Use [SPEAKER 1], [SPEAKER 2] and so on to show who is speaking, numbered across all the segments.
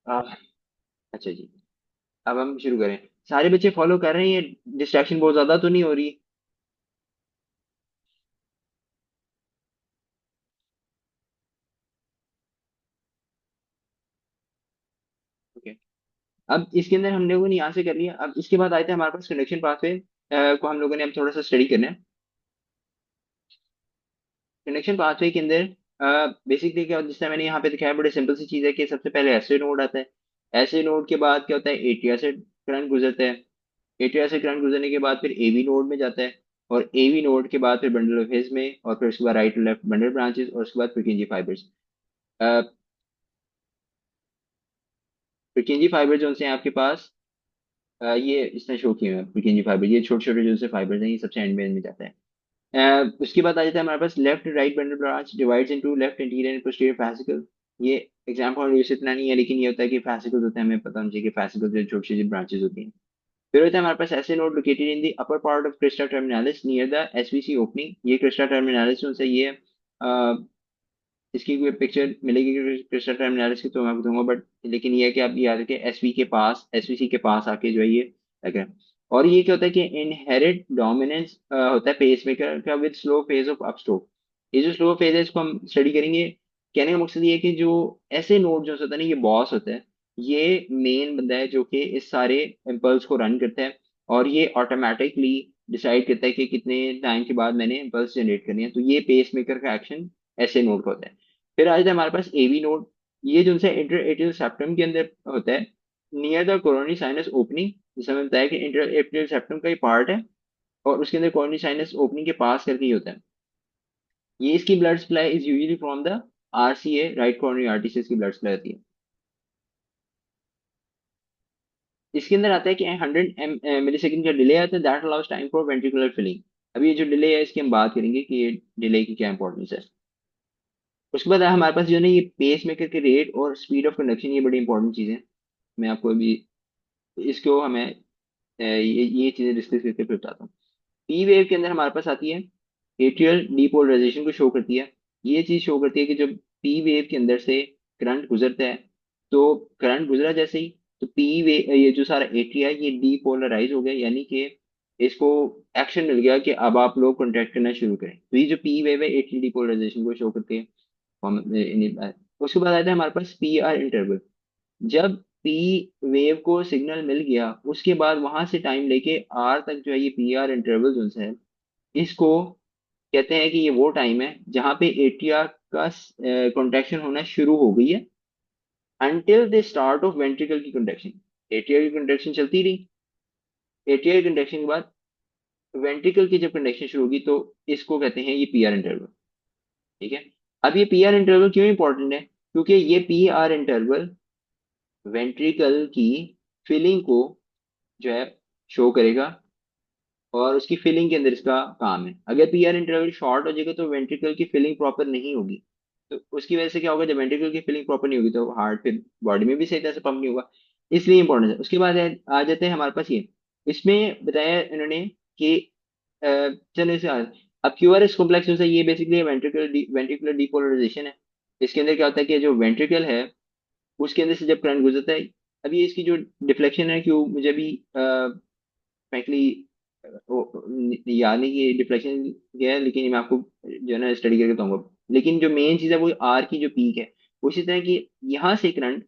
[SPEAKER 1] आ, अच्छा जी। अब हम शुरू करें। सारे बच्चे फॉलो कर रहे हैं? ये डिस्ट्रैक्शन बहुत ज्यादा तो नहीं हो रही? ओके। अब इसके अंदर हम लोगों ने यहाँ से कर लिया। अब इसके बाद आए थे हमारे पास कंडक्शन पाथवे को हम लोगों ने अब थोड़ा सा स्टडी करना है। कंडक्शन पाथवे के अंदर बेसिकली क्या होता है, जिस तरह मैंने यहाँ पे दिखाया, बड़ी सिंपल सी चीज है कि सबसे पहले एसिड नोड आता है। एसिड नोड के बाद क्या होता है, एटीआर से करंट गुजरता है। एटीआर से करंट गुजरने के बाद फिर एवी नोड में जाता है। और एवी नोड के बाद फिर बंडल ऑफ हेज में, और फिर उसके बाद राइट लेफ्ट बंडल ब्रांचेस, और उसके बाद फ्रिक्वेंसी फाइबर्स। फ्रिक्वेंसी फाइबर जो से हैं आपके पास, ये इसने शो किए हैं फ्रिक्वेंसी फाइबर, ये छोटे छोटे जो से फाइबर्स हैं, ये सबसे एंड में जाता है। उसके बाद आ जाता है हमारे पास left right bundle branch divides into left interior and posterior fascicle। ये एग्जाम पॉइंट वैसे इतना नहीं है, लेकिन ये होता है कि fascicles होते हैं, हमें पता होना चाहिए कि fascicles जो छोटी छोटी ब्रांचेस होती हैं। फिर होता है हमारे पास ऐसे node located in the upper part of Crysta terminalis near the SVC opening. ये क्रिस्टा टर्मिनालिस उनसे ये इसकी कोई पिक्चर मिलेगी क्रिस्टा टर्मिनालिस की तो मैं आपको दूंगा, बट लेकिन ये है कि आप याद रखें एसवी के पास, एसवीसी के पास आके जो है ये लग रहा है। और ये क्या होता है कि इनहेरिट डोमिनेंस होता है पेस मेकर का with slow phase of upstroke. ये जो स्लो फेज है इसको हम स्टडी करेंगे। कहने का मकसद ये है कि जो ऐसे नोड जो होता है ना, ये बॉस होता है। ये मेन बंदा है जो कि इस सारे इम्पल्स को रन करता है। और ये ऑटोमेटिकली डिसाइड करता है कि कितने टाइम के बाद मैंने इम्पल्स जनरेट करनी है। तो ये पेस मेकर का एक्शन ऐसे नोड का होता है। फिर आ जाता है हमारे पास एवी नोड। ये जो उनसे इंटर एट्रियल सेप्टम के अंदर होता है, near the coronary sinus opening. जैसे हमें बताया कि इंटर एट्रियल सेप्टम का ही पार्ट है, और उसके अंदर कोरोनरी साइनस ओपनिंग के पास करके ही होता है। ये इसकी blood supply is usually from the RCA, right coronary artery से इसकी ब्लड सप्लाई होती है। इसके अंदर आता है कि 100 मिली सेकेंड का डिले आता है, that allows time for ventricular filling. अभी ये जो डिले है इसकी हम बात करेंगे कि ये डिले की क्या इंपॉर्टेंस है। उसके बाद हमारे पास जो है ना, ये पेस मेकर के रेट और स्पीड ऑफ कंडक्शन, ये बड़ी इंपॉर्टेंट चीज़ है। मैं आपको अभी इसको हमें ये चीजें डिस्कस करके फिर बताता हूँ। पी वेव के अंदर हमारे पास आती है एट्रियल डीपोलराइजेशन को शो करती है। ये चीज शो करती है कि जब पी वेव के अंदर से करंट गुजरता है, तो करंट गुजरा जैसे ही, तो पी वेव, ये जो सारा एट्रिया है ये डीपोलराइज हो गया, यानी कि इसको एक्शन मिल गया कि अब आप लोग कॉन्टैक्ट करना शुरू करें। तो ये जो पी वेव है एट्रियल डीपोलराइजेशन को शो करती है। उसके बाद आता है हमारे पास पी आर इंटरवल। जब पी वेव को सिग्नल मिल गया, उसके बाद वहां से टाइम लेके आर तक जो है, ये पी आर इंटरवल जो है, इसको कहते हैं कि ये वो टाइम है जहां पे एट्रिया का कॉन्ट्रैक्शन होना शुरू हो गई है, until the start of ventricle की कॉन्ट्रैक्शन। एट्रिया की कॉन्ट्रैक्शन चलती रही। एट्रिया की कॉन्ट्रैक्शन के बाद वेंट्रिकल की जब कॉन्ट्रैक्शन शुरू होगी, तो इसको कहते हैं ये पी आर इंटरवल। ठीक है। अब ये पी आर इंटरवल क्यों इंपॉर्टेंट है? क्योंकि ये पी आर इंटरवल वेंट्रिकल की फिलिंग को जो है शो करेगा, और उसकी फिलिंग के अंदर इसका काम है। अगर पीआर इंटरवल शॉर्ट हो जाएगा तो वेंट्रिकल की फिलिंग प्रॉपर नहीं होगी। तो उसकी वजह से क्या होगा, जब वेंट्रिकल की फिलिंग प्रॉपर नहीं होगी तो हार्ट फिर बॉडी में भी सही तरह से पंप नहीं होगा। इसलिए इंपॉर्टेंट है। उसके बाद आ जाते हैं हमारे पास ये, इसमें बताया इन्होंने कि अ, चलो इसे अब क्यूआरएस कॉम्प्लेक्स जो है ये बेसिकली वेंट्रिकुलर डीपोलराइजेशन है। इसके अंदर क्या होता है कि जो वेंट्रिकल है उसके अंदर से जब करंट गुजरता है, अभी इसकी जो डिफ्लेक्शन है, क्यों मुझे भी फ्रैंकली याद नहीं कि डिफ्लेक्शन क्या है, लेकिन मैं आपको जो है ना स्टडी करके बताऊंगा। लेकिन जो मेन चीज़ है वो आर की जो पीक है, उसी तरह की यहाँ से करंट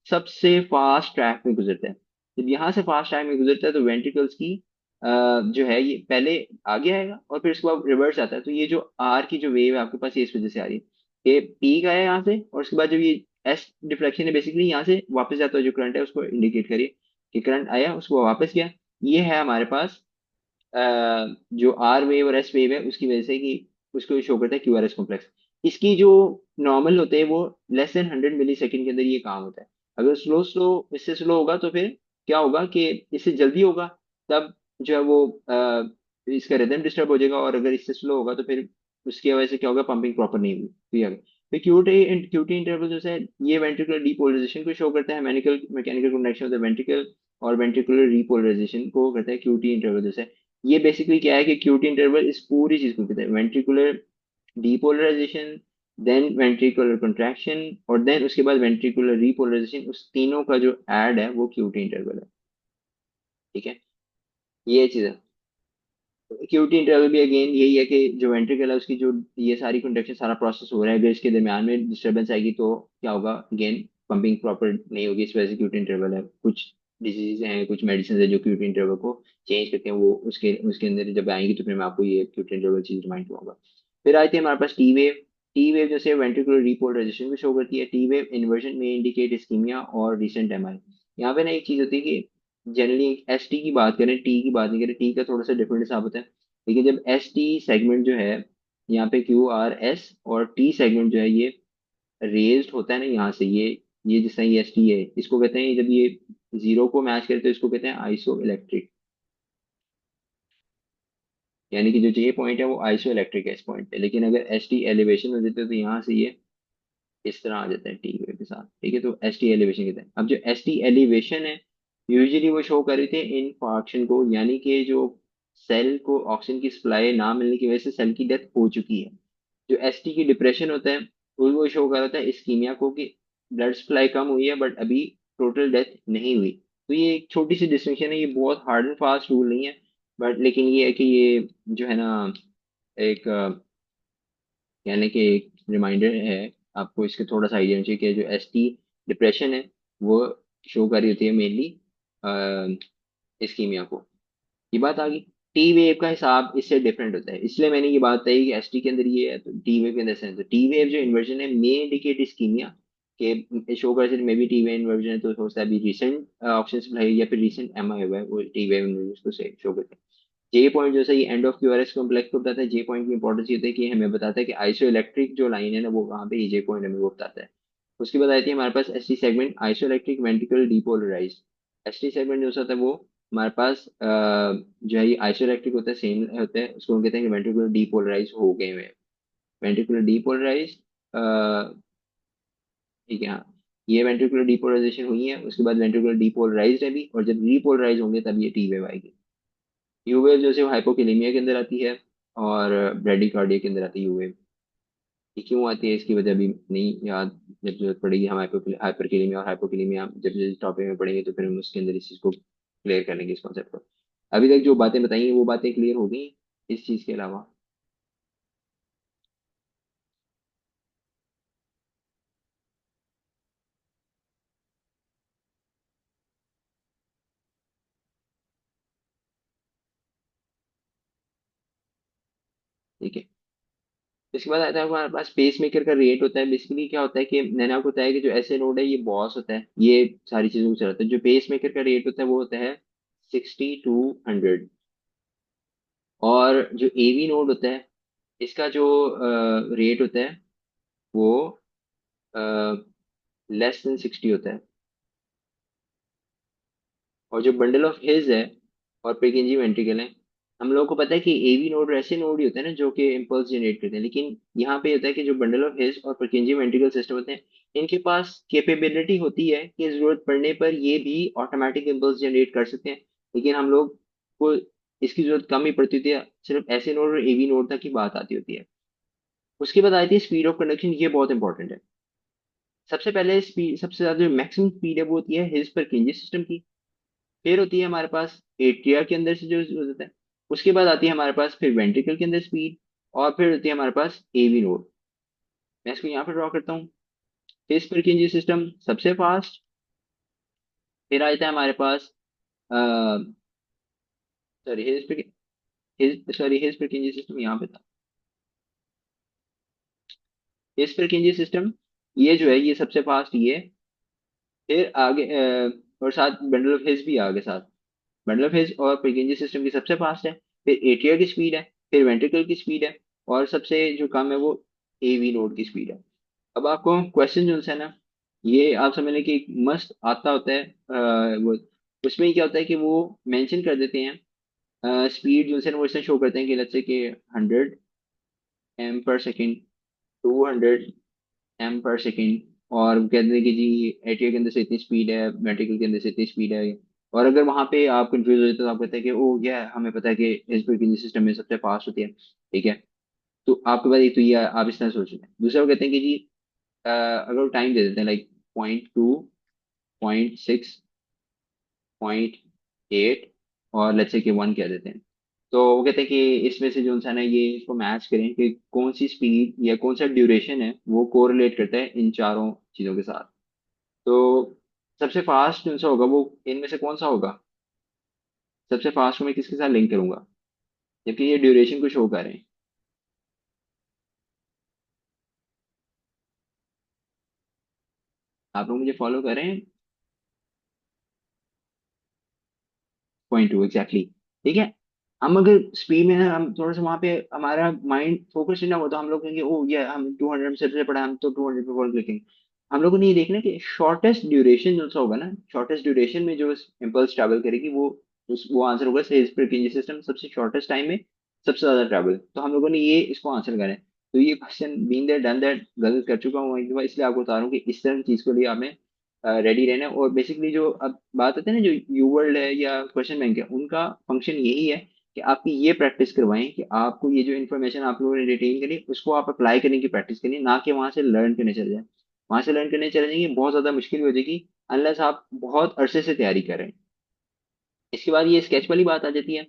[SPEAKER 1] सबसे फास्ट ट्रैक में गुजरता है। जब यहाँ से फास्ट ट्रैक में गुजरता है तो वेंट्रिकल्स की जो है ये पहले आगे आएगा और फिर उसके बाद रिवर्स आता है। तो ये जो आर की जो वेव है आपके पास, ये इस वजह से आ रही है। ये पीक आया यहाँ से, और उसके बाद जब ये एस डिफ्लेक्शन है, बेसिकली यहाँ से वापस जाता है जो करंट है उसको इंडिकेट करिए कि करंट आया, उसको वापस गया। ये है हमारे पास अ, जो आर वेव और एस वेव है उसकी वजह से कि उसको शो करता है क्यू आर एस कॉम्प्लेक्स। इसकी जो नॉर्मल होते हैं वो लेस देन 100 मिली सेकेंड के अंदर ये काम होता है। अगर स्लो स्लो इससे स्लो होगा तो फिर क्या होगा कि इससे जल्दी होगा, तब जो है वो इसका रिदम डिस्टर्ब हो जाएगा। और अगर इससे स्लो होगा तो फिर उसकी वजह से क्या होगा, पंपिंग प्रॉपर नहीं होगी। तो ये आ गया। फिर क्यूटी इंटरवल जो है ये वेंट्रिकुलर डीपोलराइजेशन को शो करता है, mechanical mechanical connection of the ventricle, और वेंट्रिकुलर रिपोलराइजेशन को करता है क्यूटी इंटरवल जैसे। ये बेसिकली क्या है कि क्यूटी इंटरवल इस पूरी चीज को कहते हैं ventricular depolarisation, then ventricular contraction, और देन उसके बाद वेंट्रिकुलर रिपोलराइजेशन। उस तीनों का जो ऐड है वो क्यूटी इंटरवल है। ठीक है, ये चीज है। क्यूटी इंटरवल भी अगेन यही है कि जो वेंट्रिकल है उसकी जो ये सारी कंडक्शन सारा प्रोसेस हो रहा है, अगर इसके दरम्यान में डिस्टर्बेंस आएगी तो क्या होगा, अगेन पंपिंग प्रॉपर नहीं होगी। इस वजह से क्यूटी इंटरवल है। कुछ डिजीज हैं, कुछ मेडिसिन है जो क्यूटी इंटरवल को चेंज करते हैं, वो उसके उसके अंदर जब आएंगी तो फिर मैं आपको ये क्यूटी इंटरवल चीज रिमाइंड करूंगा। फिर आती है हमारे पास टी वेव। टी वेव जैसे वेंट्रिकुलर रिपोलराइजेशन को शो करती है। टी वेव इन्वर्जन में इंडिकेट इस्कीमिया और रिसेंट एमआई। यहाँ पे ना एक चीज होती है कि जनरली एस टी की बात करें, टी की बात नहीं करें, टी का थोड़ा सा डिफरेंट हिसाब होता है। लेकिन जब एस टी सेगमेंट जो है, यहाँ पे क्यू आर एस, और टी सेगमेंट जो है ये रेज्ड होता है ना यहाँ से, ये जिस तरह ये एस टी है, इसको कहते हैं, जब ये जीरो को मैच करे तो इसको कहते हैं आइसो इलेक्ट्रिक। यानी कि जो जे पॉइंट है वो आइसो इलेक्ट्रिक है इस पॉइंट पे। लेकिन अगर एस टी एलिवेशन हो जाते है तो यहाँ से ये इस तरह आ जाता है टी वेव के साथ। ठीक है, तो एस टी एलिवेशन कहते हैं। अब जो एस टी एलिवेशन है यूजुअली वो शो कर रही थी इनफार्क्शन को, यानी कि जो सेल को ऑक्सीजन की सप्लाई ना मिलने की वजह से सेल की डेथ हो चुकी है। जो एस टी की डिप्रेशन होता है वो शो कर रहा था इस्कीमिया को, कि ब्लड सप्लाई कम हुई है बट अभी टोटल डेथ नहीं हुई। तो ये एक छोटी सी डिस्टिंक्शन है, ये बहुत हार्ड एंड फास्ट रूल नहीं है, बट लेकिन ये है कि ये जो है ना एक यानी कि एक रिमाइंडर है आपको, इसके थोड़ा सा आइडिया चाहिए कि जो एस टी डिप्रेशन है वो शो कर रही होती है मेनली इस्कीमिया को। ये बात आ गई। टी वेव का हिसाब इससे डिफरेंट होता है, इसलिए मैंने ये बात कही कि एस टी के अंदर ये है तो टी वेव के अंदर सेंस। तो टी वेव जो इन्वर्जन है मे इंडिकेट इस्कीमिया के शो कर may be T wave inversion है, तो हो सकता है अभी रिसेंट ऑप्शन सप्लाई या फिर रिसेंट एम आई हुआ है वो टी वेव इन्वर्जन को शो करते हैं। जे पॉइंट जो है ये एंड ऑफ क्यूआरएस कॉम्प्लेक्स को बताता है। जे पॉइंट की इंपॉर्टेंस ये होता है कि हमें बताता है कि आइसो इलेक्ट्रिक जो लाइन है ना वो कहाँ पे, ये जे पॉइंट हमें वो बताता है। उसके बाद आती है हमारे पास S T segment, iso electric ventricle depolarised. S T segment जो होता है वो हमारे पास जो है ये आइसो इलेक्ट्रिक होता है, सेम होता है, उसको हम कहते हैं कि वेंट्रिकुलर डीपोलराइज हो गए हुए हैं। वेंट्रिकुलर डीपोलराइज, ठीक है हाँ, ये वेंट्रिकुलर डीपोलराइजेशन हुई है, उसके बाद वेंट्रिकुलर डीपोलराइज्ड है भी, और जब रीपोलराइज होंगे तब ये टी वेव आएगी। यूवेव जैसे हाइपोकेलेमिया के अंदर आती है, और ब्रेडिकार्डिया के अंदर आती है यूवेव। ये क्यों आती है इसकी वजह अभी नहीं याद, जब जरूरत पड़ेगी हम हाइपरकेलेमिया और हाइपोकेलेमिया जब जिस टॉपिक में पढ़ेंगे तो फिर हम उसके अंदर इस चीज को क्लियर कर लेंगे, इस कॉन्सेप्ट को। अभी तक जो बातें बताई हैं वो बातें क्लियर हो गई इस चीज के अलावा? ठीक है, इसके बाद आता है हमारे पास पेस मेकर का रेट होता है। बेसिकली क्या होता है कि मैंने आपको बताया कि जो ऐसे नोड है ये बॉस होता है, ये सारी चीजों को चलाता है। जो पेस मेकर का रेट होता है वो होता है 60 to 100। और जो एवी नोड होता है इसका जो रेट होता है वो लेस देन 60 होता है। और जो बंडल ऑफ हिज है और प्रेकेंजी वेंट्रिकल है, हम लोगों को पता है कि एवी नोड ऐसे नोड ही होते हैं ना जो कि इम्पल्स जनरेट करते हैं, लेकिन यहाँ पे होता है कि जो बंडल ऑफ हिज और प्रेकेंजी वेंट्रिकल सिस्टम होते हैं इनके पास कैपेबिलिटी होती है कि जरूरत पड़ने पर ये भी ऑटोमेटिक इम्पल्स जनरेट कर सकते हैं। लेकिन हम लोग को इसकी जरूरत कम ही पड़ती होती है, सिर्फ ऐसे नोड और एवी नोड तक की बात आती होती है। उसके बाद आती है स्पीड ऑफ कंडक्शन, ये बहुत इंपॉर्टेंट है। सबसे पहले स्पीड, सबसे ज्यादा जो मैक्सिमम स्पीड है वो होती है हिल्स पर किंजी सिस्टम की। फिर होती है हमारे पास एट्रिया के अंदर से जो होता है। उसके बाद आती है हमारे पास फिर वेंट्रिकल के अंदर स्पीड। और फिर होती है हमारे पास एवी नोड। मैं इसको यहाँ पे ड्रॉ करता हूँ। हिल्स पर किंजी सिस्टम सबसे फास्ट। फिर आता है हमारे पास सॉरी हिल्स पर हिल्स पर किंजी सिस्टम यहाँ पे था। हिल्स पर किंजी सिस्टम ये जो है ये सबसे फास्ट ये। फिर आगे और साथ बंडल ऑफ हिल्स भी आगे साथ। बंडल ऑफ हिल्स और प्रिकेंजी सिस्टम की सबसे फास्ट है। फिर एट्रिया की स्पीड है। फिर वेंट्रिकल की स्पीड है। और सबसे जो कम है वो एवी नोड की स्पीड है। अब आपको क्वेश्चन जो है ना, ये आप समझ लें कि एक मस्ट आता होता है वो उसमें क्या होता है कि वो मेंशन कर देते हैं स्पीड जो है ना, वो इसमें शो करते हैं कि लेट्स से कि 100 m/s, 200 m/s, और कहते हैं कि जी एटीए के अंदर से इतनी स्पीड है, मेट्रिकल के अंदर से इतनी स्पीड है। और अगर वहां पे आप कंफ्यूज हो जाते हो तो आप कहते हैं कि ओ ये हमें पता है कि इस पर सिस्टम में सबसे फास्ट होती है। ठीक है, तो आपके पास एक तो ये आप इस तरह सोच रहे हैं। दूसरा वो कहते हैं कि जी अगर टाइम दे देते हैं लाइक 0.2, 0.6, 0.8 और लेट्स से कि 1 कह देते हैं। तो वो कहते हैं कि इसमें से जो इंसान है ये इसको मैच करें कि कौन सी स्पीड या कौन सा ड्यूरेशन है वो कोरिलेट करता है इन चारों चीजों के साथ। तो सबसे फास्ट कौन सा होगा, वो इनमें से कौन सा होगा? सबसे फास्ट को मैं किसके साथ लिंक करूंगा, जबकि ये ड्यूरेशन को शो कर रहे हैं। आप लोग मुझे फॉलो कर रहे हैं? 0.2 एग्जैक्टली। ठीक है। हम अगर स्पीड में हम थोड़ा सा वहां पे हमारा माइंड फोकस ना हो तो हम लोग कहेंगे ओ ये हम 200 में सबसे पढ़ा, हम तो 200 पे फॉलो करेंगे। हम लोगों ने ये देखना कि शॉर्टेस्ट ड्यूरेशन जो सा होगा ना, शॉर्टेस्ट ड्यूरेशन में जो इम्पल्स ट्रैवल करेगी वो आंसर होगा हिज प्रेडिक्शन सिस्टम, सबसे शॉर्टेस्ट टाइम में सबसे ज्यादा ट्रैवल। तो हम लोगों ने ये इसको आंसर करें। तो ये question being there done that गलत कर चुका हूँ एक दफा, इसलिए आपको बता रहा हूँ कि इस तरह की चीज को लिए आपने रेडी रहना है। और बेसिकली जो अब बात आती है ना, जो यू वर्ल्ड है या क्वेश्चन बैंक है, उनका फंक्शन यही है कि आपकी ये प्रैक्टिस करवाएं कि आपको ये जो इन्फॉर्मेशन आप लोगों ने रिटेन करी उसको आप अप्लाई करने की प्रैक्टिस करिए, ना कि वहां से लर्न करने चले जाएं। वहां से लर्न करने चले जाएंगे बहुत ज्यादा मुश्किल हो जाएगी अनलेस आप बहुत अरसे से तैयारी करें। इसके बाद ये स्केच वाली बात आ जाती है।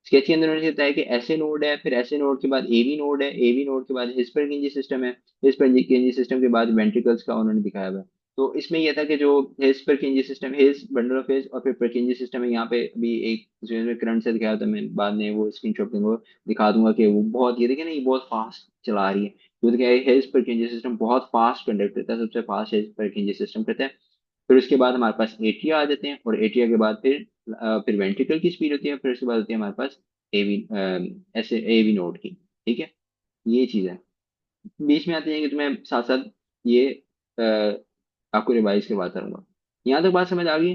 [SPEAKER 1] स्केच के अंदर उन्होंने बताया कि ऐसे नोड है, फिर ऐसे नोड के बाद एवी नोड है, एवी नोड के बाद हिस्परगिंजी सिस्टम है, हिस्परगिंजी सिस्टम के बाद वेंट्रिकल्स का उन्होंने दिखाया हुआ है। तो इसमें यह था कि जो हिस्परगिंजी system, his bundle of his और फिर परकिंजी सिस्टम है, यहाँ पे अभी एक जो है करंट से दिखाया था, मैं बाद में वो स्क्रीनशॉट दूंगा, दिखा दूंगा कि वो बहुत, ये देखिए ना, ये बहुत फास्ट चला रही है। तो क्या है, हिज परकिंजी सिस्टम बहुत फास्ट कंडक्ट करता है, सबसे फास्ट हिज परकिंजी सिस्टम करता है। फिर उसके बाद हमारे पास एट्रिया आ जाते हैं, और एट्रिया के बाद फिर वेंट्रिकल की स्पीड होती है, फिर उसके बाद होती है हमारे पास एवी, ऐसे एवी नोड की। ठीक है। ये चीज है। बीच में आते हैं कि तुम्हें साथ साथ ये अ, आपको रिवाइज करवाता रहूंगा। यहाँ तक बात समझ आ गई?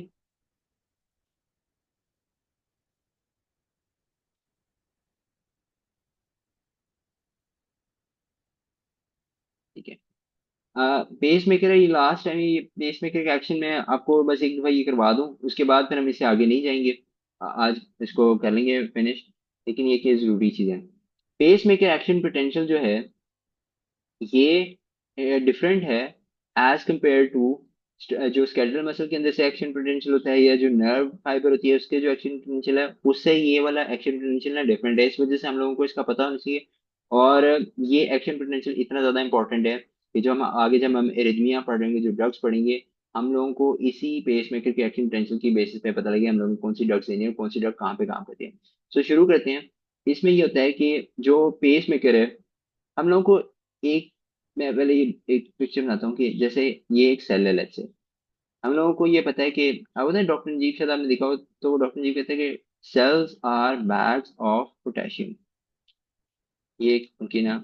[SPEAKER 1] ठीक है। पेस मेकर है, ये लास्ट टाइम ये पेस मेकर के एक्शन में आपको बस एक दफा ये करवा दूं, उसके बाद फिर हम इससे आगे नहीं जाएंगे। आज इसको कर लेंगे फिनिश। लेकिन ये क्या जरूरी चीज है, पेस मेकर एक्शन पोटेंशियल जो है ये डिफरेंट है एज कंपेयर टू जो स्केलेटल मसल के अंदर से एक्शन पोटेंशियल होता है, या जो नर्व फाइबर होती है उसके जो एक्शन पोटेंशियल है, उससे ये वाला एक्शन पोटेंशियल ना डिफरेंट है। इस वजह से हम लोगों को इसका पता होना चाहिए। और ये एक्शन पोटेंशियल इतना ज्यादा इंपॉर्टेंट है कि जो हम आगे जब हम एरिथमिया पढ़ेंगे, जो ड्रग्स पढ़ेंगे, हम लोगों को इसी पेस मेकर के एक्शन पोटेंशियल की बेसिस पे पता लगे हम लोगों को कौन सी ड्रग्स देनी है, कौन सी ड्रग कहाँ पे काम करती है। तो शुरू करते हैं। इसमें ये होता है कि जो पेस मेकर है, हम लोगों को एक, मैं पहले एक पिक्चर बनाता हूँ कि जैसे ये एक सेल है लेट्स से। हम लोगों को ये पता है कि अब होता है डॉक्टर नजीब, शायद आपने देखा हो, तो डॉक्टर नजीब कहते हैं कि cells are bags of potassium. ये एक उनकी ना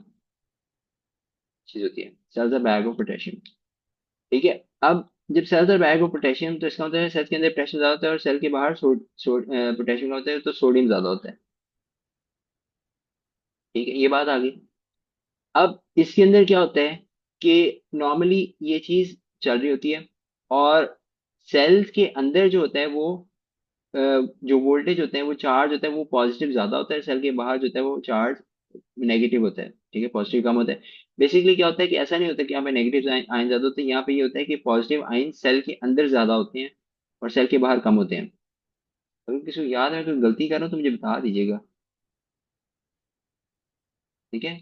[SPEAKER 1] चीज होती है, cells are bag of potassium. ठीक है। अब जब cells are bag of potassium, तो इसका मतलब है सेल के अंदर पोटेशियम ज्यादा होता है और सेल के बाहर पोटेशियम का होता है, तो सोडियम ज्यादा होता है। ठीक है, ये बात आ गई। अब इसके अंदर क्या होता है कि नॉर्मली ये चीज चल रही होती है, और सेल्स के अंदर जो होता है वो अ, जो वोल्टेज होते हैं, वो चार्ज होता है वो पॉजिटिव ज्यादा होता है, सेल के बाहर जो होता है वो चार्ज नेगेटिव होता है। ठीक है, पॉजिटिव कम होता है। बेसिकली क्या होता है कि ऐसा नहीं होता कि यहाँ पे नेगेटिव आयन ज्यादा होते हैं, यहाँ पे ये होता है कि पॉजिटिव आयन सेल के अंदर ज्यादा होते हैं और सेल के बाहर कम होते हैं। अगर किसी को याद है कोई गलती कर रहा हूँ तो मुझे बता दीजिएगा। ठीक है।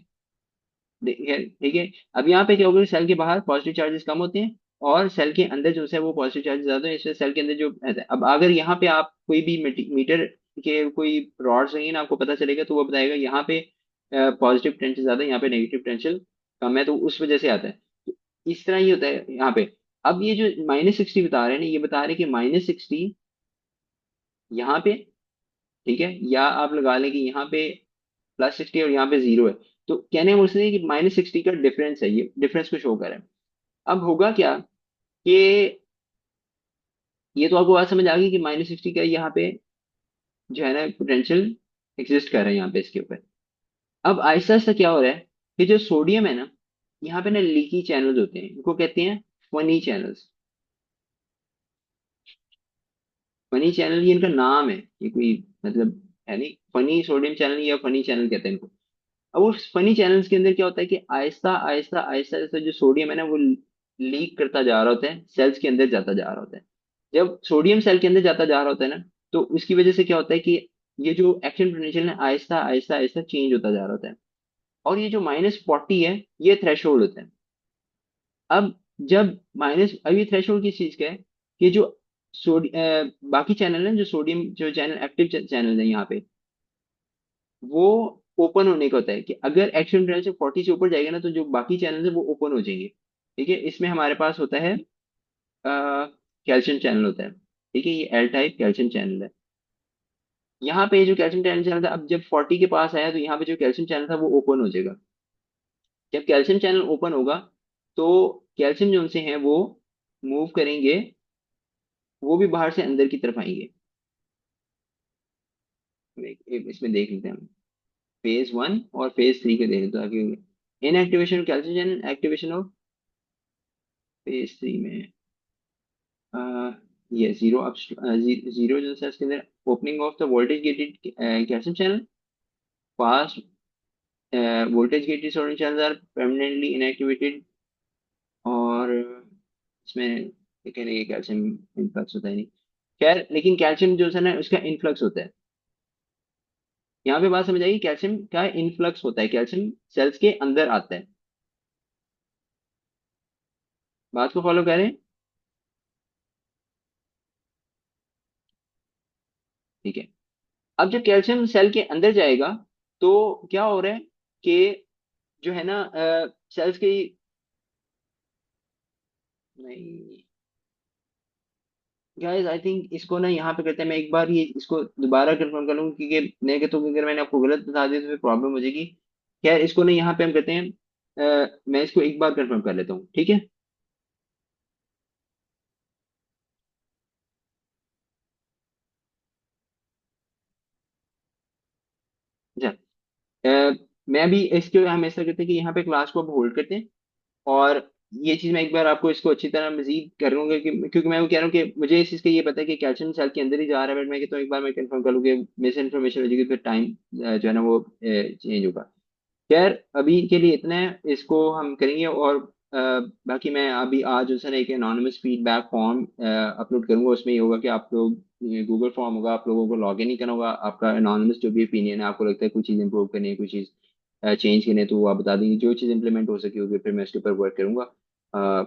[SPEAKER 1] ठीक है। अब यहाँ पे क्या होगा, सेल के बाहर पॉजिटिव चार्जेस कम होते हैं और सेल के अंदर जो है वो पॉजिटिव चार्जेस ज्यादा है, इसलिए सेल के अंदर जो रहता है। अब अगर यहाँ पे आप कोई भी मीटर के कोई रॉड रहेंगे ना, आपको पता चलेगा, तो वो बताएगा यहाँ पे पॉजिटिव पोटेंशियल ज्यादा है, यहाँ पे नेगेटिव पोटेंशियल कम है, तो उस वजह से आता है। तो इस तरह ही होता है यहाँ पे। अब ये जो -60 बता रहे हैं ना, ये बता रहे हैं कि -60 यहाँ पे, ठीक है, या आप लगा लें कि यहाँ पे +60 और यहाँ पे 0 है। तो कहने का मकसद है कि -60 का डिफरेंस है, ये डिफरेंस को शो कर रहा है। अब होगा क्या कि ये तो आपको बात समझ आ गई कि -60 का यहाँ पे जो है ना पोटेंशियल एग्जिस्ट कर रहा है यहाँ पे इसके ऊपर। अब आहिस्ता आहिस्ता क्या हो रहा है कि जो सोडियम है ना, यहाँ पे ना लीकी चैनल्स होते हैं, इनको कहते हैं फनी चैनल्स। फनी चैनल ये इनका नाम है, ये कोई मतलब है नहीं, फनी सोडियम चैनल या फनी चैनल कहते हैं इनको। अब वो फनी चैनल्स के अंदर क्या होता है कि आहिस्ता आहिस्ता आहिस्ता आहिस्ता जो सोडियम है ना वो लीक करता जा रहा होता है, सेल्स के अंदर जाता जा रहा होता है। जब सोडियम सेल के अंदर जाता जा रहा होता है ना, तो उसकी वजह से क्या होता है कि ये जो एक्शन पोटेंशियल है आहिस्ता आहिस्ता आहिस्ता चेंज होता जा रहा होता है। और ये जो -40 है, ये थ्रेशोल्ड होता है। अब जब माइनस, अब ये थ्रेशोल्ड किस चीज का है कि जो बाकी चैनल है, जो सोडियम जो चैनल एक्टिव चैनल है यहाँ पे, वो ओपन होने का होता है कि अगर एक्शन पोटेंशियल 40 से ऊपर जाएगा ना, तो जो बाकी चैनल है वो ओपन हो जाएंगे। ठीक है, इसमें हमारे पास होता है कैल्शियम चैनल होता है। ठीक है, ये एल टाइप कैल्शियम चैनल है। यहाँ पे जो कैल्शियम चैनल था, अब जब 40 के पास आया तो यहाँ पे जो कैल्शियम चैनल था वो ओपन हो जाएगा। जब कैल्शियम चैनल ओपन होगा, तो कैल्शियम जोन से हैं वो मूव करेंगे, वो भी बाहर से अंदर की तरफ आएंगे। इसमें देख लेते हैं हम फेज 1 और फेज 3 के देख लेते हैं आगे। Inactivation of calcium channel, activation of phase 3 में ये जीरो अप, जीरो जो है इसके अंदर opening of the voltage gated calcium channel, fast voltage gated sodium channel are permanently inactivated. और इसमें ये कह रहे हैं कैल्शियम इनफ्लक्स होता है नहीं। खैर, लेकिन कैल्शियम जो है ना उसका इनफ्लक्स होता है। यहाँ पे बात समझ आएगी, कैल्शियम का इनफ्लक्स होता है, कैल्शियम सेल्स के अंदर आता है। बात को फॉलो करें। ठीक है, अब जब कैल्शियम सेल के अंदर जाएगा, तो क्या हो रहा है कि जो है ना सेल्स की, नहीं गाइस, आई थिंक इसको ना यहाँ पे करते हैं, मैं एक बार ये इसको दोबारा कंफर्म कर लूंगा, क्योंकि नहीं कि तो अगर मैंने आपको गलत बता दिया तो फिर प्रॉब्लम हो जाएगी। खैर, इसको ना यहाँ पे हम करते हैं, मैं इसको एक बार कंफर्म कर लेता हूँ, ठीक है। अच्छा, मैं भी इसके हम ऐसा करते हैं कि यहाँ पे क्लास को अब होल्ड करते हैं, और ये चीज मैं एक बार आपको इसको अच्छी तरह मजीद करूंगा, कि क्योंकि मैं वो कह रहा हूँ कि मुझे इस चीज का ये पता है कि कैल्शियम सेल के अंदर ही जा रहा है, बट मैं कहता हूँ एक बार मैं कंफर्म कर लूँ कि मिस इन्फॉर्मेशन हो जाएगी, फिर टाइम जो है ना वो चेंज होगा। खैर, अभी के लिए इतना है, इसको हम करेंगे। और बाकी मैं अभी आज जो है ना एक एनोनिमस फीडबैक फॉर्म अपलोड करूंगा। उसमें ये होगा कि आप लोग, गूगल फॉर्म होगा, आप लोगों को लॉग इन नहीं करना होगा, आपका एनोनिमस जो भी ओपिनियन है, आपको लगता है कोई चीज़ इंप्रूव करनी है, कोई चीज़ चेंज करनी है, तो वो आप बता देंगे। जो चीज़ इंप्लीमेंट हो सकी होगी फिर मैं उसके ऊपर वर्क करूंगा।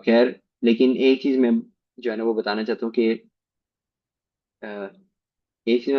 [SPEAKER 1] खैर, लेकिन एक चीज़ मैं जो है ना वो बताना चाहता हूँ कि एक चीज़ मैं